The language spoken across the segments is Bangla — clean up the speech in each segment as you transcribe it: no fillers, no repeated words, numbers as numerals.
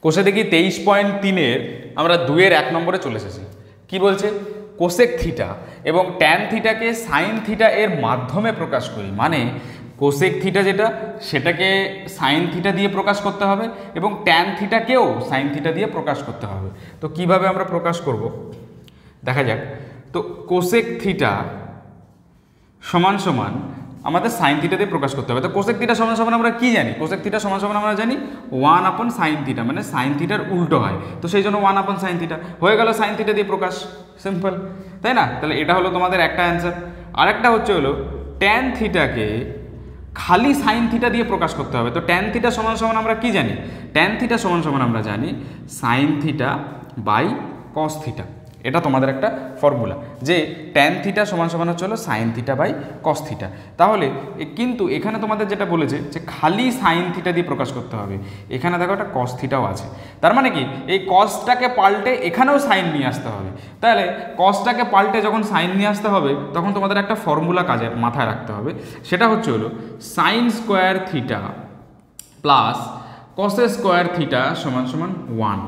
কোষে দেখি 23.3-এর আমরা 2-এর 1 নম্বরে চলে এসেছি। কি বলছে? কোসেক থিটা এবং ট্যান থিটাকে সাইন থিটা এর মাধ্যমে প্রকাশ করি, মানে কোসেক থিটা যেটা সেটাকে সাইন থিটা দিয়ে প্রকাশ করতে হবে এবং ট্যান থিটাকেও সাইন থিটা দিয়ে প্রকাশ করতে হবে। তো কিভাবে আমরা প্রকাশ করব দেখা যাক। তো কোসেক থিটা সমান সমান আমাদের সাইন থিটা দিয়ে প্রকাশ করতে হবে। তো কোসেক থিটা সমান সমান আমরা কি জানি? কোসেক থিটা সমান সমান আমরা জানি 1/sin থিটা, মানে সাইন থিটার উল্টো হয়, তো সেই জন্য 1/sin থিটা হয়ে গেল সাইন থিটা দিয়ে প্রকাশ, সিম্পল, তাই না? তাহলে এটা হলো তোমাদের একটা অ্যান্সার। আরেকটা হলো ট্যান থিটাকে খালি সাইন থিটা দিয়ে প্রকাশ করতে হবে। তো ট্যান থিটা সমান সমান আমরা কি জানি? ট্যান থিটা সমান সমান আমরা জানি sine theta by cos theta. এটা তোমাদের একটা ফর্মুলা যে ট্যান থিটা সমান সমান হলো sine theta by cos theta. তাহলে কিন্তু এখানে তোমাদের যেটা বলেছে যে খালি সাইন থিটা দিয়ে প্রকাশ করতে হবে, এখানে দেখো একটা কস থিটাও আছে, তার মানে কি এই কসটাকে পাল্টে এখানেও সাইন নিয়ে আসতে হবে। তাহলে কসটাকে পাল্টে যখন সাইন নিয়ে আসতে হবে তখন তোমাদের একটা ফর্মুলা কাজে মাথায় রাখতে হবে, সেটা হলো সাইন স্কোয়ার থিটা প্লাস কসের স্কোয়ার থিটা সমান সমান 1।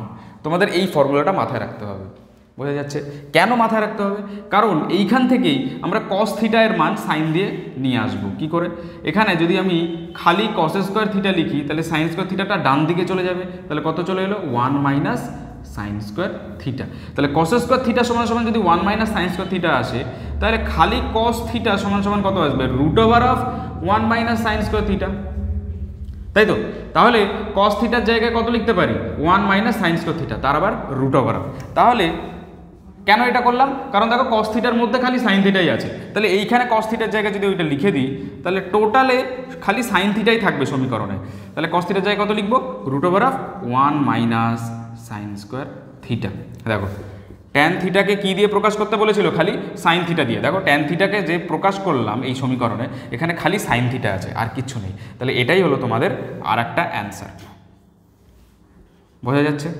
তোমাদের এই ফর্মুলাটা মাথায় রাখতে হবে। বোঝা যাচ্ছে কেন মাথায় রাখতে হবে? কারণ এইখান থেকেই আমরা কস থিটা এর মান সাইন দিয়ে নিয়ে আসবো। কি করে? এখানে যদি আমি খালি কস স্কোয়ার থিটা লিখি তাহলে সাইন স্কোয়ার থিটাটা ডান দিকে চলে যাবে, তাহলে কত চলে এলো 1 - সাইন স্কোয়ার থিটা। তাহলে কস স্কোয়ার থিটা সমান সমান যদি 1 - সাইন স্কোয়ার থিটা আসে তাহলে খালি কস থিটা সমান সমান কত আসবে? √1 - সাইন স্কোয়ার থিটা, তাই তো? তাহলে কস থিটার জায়গায় কত লিখতে পারি? 1 - সাইন স্কোয়ার থিটা, তার আবার √। তাহলে কেন এটা করলাম? কারণ দেখো কস থিটার মধ্যে খালি সাইন থিটাই আছে, তাহলে এইখানে কস থিটার জায়গায় যদি ওইটা লিখে দিই তাহলে টোটালে খালি সাইন থিটাই থাকবে সমীকরণে। তাহলে কস থিটার জায়গায় কত লিখবো? √1 - সাইন স্কোয়ার থিটা। দেখো ট্যান থিটাকে কি দিয়ে প্রকাশ করতে বলেছিল? খালি সাইন থিটা দিয়ে। দেখো ট্যান থিটাকে যে প্রকাশ করলাম এই সমীকরণে, এখানে খালি সাইন থিটা আছে আর কিচ্ছু নেই। তাহলে এটাই হলো তোমাদের আর একটা অ্যান্সার। বোঝা যাচ্ছে?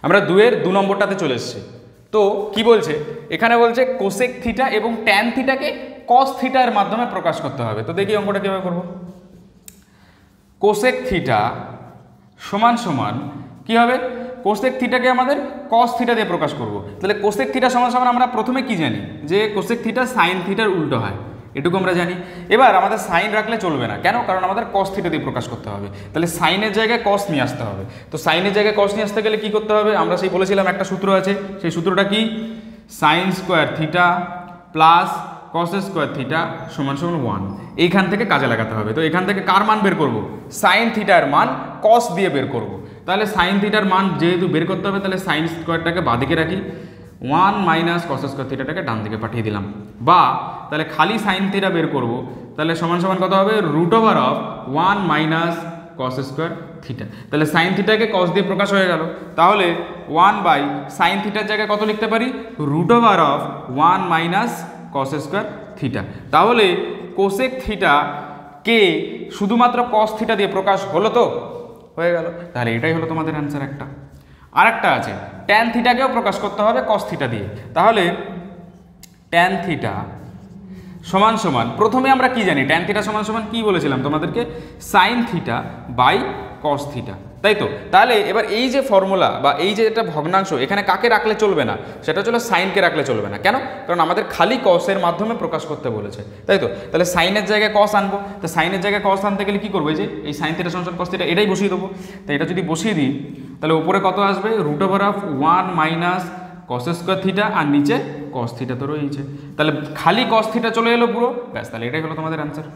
আমরা 2-এর 2 নম্বরটাতে চলে এসেছি। তো কি বলছে? এখানে বলছে কোসেক থিটা এবং ট্যান থিটাকে কস থিটার মাধ্যমে প্রকাশ করতে হবে। তো দেখি অঙ্কটা কীভাবে করবো। কোসেক থিটা সমান সমান কী হবে? কোসেক থিটাকে আমাদের কস থিটা দিয়ে প্রকাশ করব। তাহলে কোসেক থিটা সমান সমান আমরা প্রথমে কি জানি? যে কোসেক থিটা সাইন থিটার উল্টো হয়, এটুকু আমরা জানি। এবার আমাদের সাইন রাখলে চলবে না, কেন? কারণ আমাদের কস থিটা দিয়ে প্রকাশ করতে হবে। তাহলে সাইনের জায়গায় কস নিয়ে আসতে হবে। তো সাইনের জায়গায় কস নিয়ে আসতে গেলে কী করতে হবে? আমরা সেই বলেছিলাম একটা সূত্র আছে, সেই সূত্রটা কি? Sign square theta plus cos square theta সমান সমান 1। এইখান থেকে কাজে লাগাতে হবে। তো এখান থেকে কার মান বের করব? সাইন থিটার মান কস দিয়ে বের করব। তাহলে সাইন থিটার মান যেহেতু বের করতে হবে, তাহলে সাইন স্কোয়ারটাকে বাঁদিকে রাখি, 1 - কস স্কোয়ার থিটাটাকে ডান দিকে পাঠিয়ে দিলাম। বা তাহলে খালি সাইন থিটা বের করব, তাহলে সমান সমান কত হবে? √1 - কস স্কোয়ার থিটা। তাহলে সাইন থিটাকে কস দিয়ে প্রকাশ হয়ে গেল। তাহলে 1/সাইন থিটার জায়গায় কত লিখতে পারি? √1 - কস স্কোয়ার থিটা। তাহলে কোসেক থিটা কে শুধুমাত্র কস থিটা দিয়ে প্রকাশ হলো, তো হয়ে গেল। তাহলে এটাই হলো তোমাদের অ্যান্সার একটা। আরেকটা আছে ট্যান থিটাকেও প্রকাশ করতে হবে কস থিটা দিয়ে। তাহলে ট্যান থিটা সমান সমান প্রথমে আমরা কি জানি? ট্যান থিটা সমান সমান কি বলেছিলাম তোমাদেরকে? Sine theta by cos theta, তাই তো? তাহলে এবার এই যে ফর্মুলা বা এই যে একটা ভগ্নাংশ, এখানে কাকে রাখলে চলবে না? সেটা হলো সাইনকে রাখলে চলবে না। কেন? কারণ আমাদের খালি কসের মাধ্যমে প্রকাশ করতে বলেছে, তাই তো? তাহলে সাইনের জায়গায় কস আনবো। তো সাইনের জায়গায় কস আনতে গেলে কী করবো? এই যে এই সাইন থিটা সমান কস থিটা, এটাই বসিয়ে দেবো। তো এটা যদি বসিয়ে দিই তাহলে উপরে কত আসবে? √1 - কস স্কোয়ার থিটা, আর নিচে কস থিটা তো রয়েছে। তাহলে খালি কস থিটা চলে এলো পুরো, ব্যাস। তাহলে এটাই হলো তোমাদের অ্যান্সার,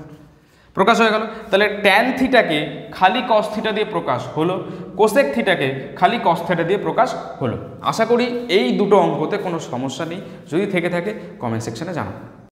প্রকাশ হয়ে গেল। তাহলে ট্যান থিটাকে খালি কস থিটা দিয়ে প্রকাশ হলো, কোসেক থিটাকে খালি কস থিটা দিয়ে প্রকাশ হলো। আশা করি এই দুটো অঙ্কতে কোনো সমস্যা নেই। যদি থেকে থাকে কমেন্ট সেকশনে জানাও।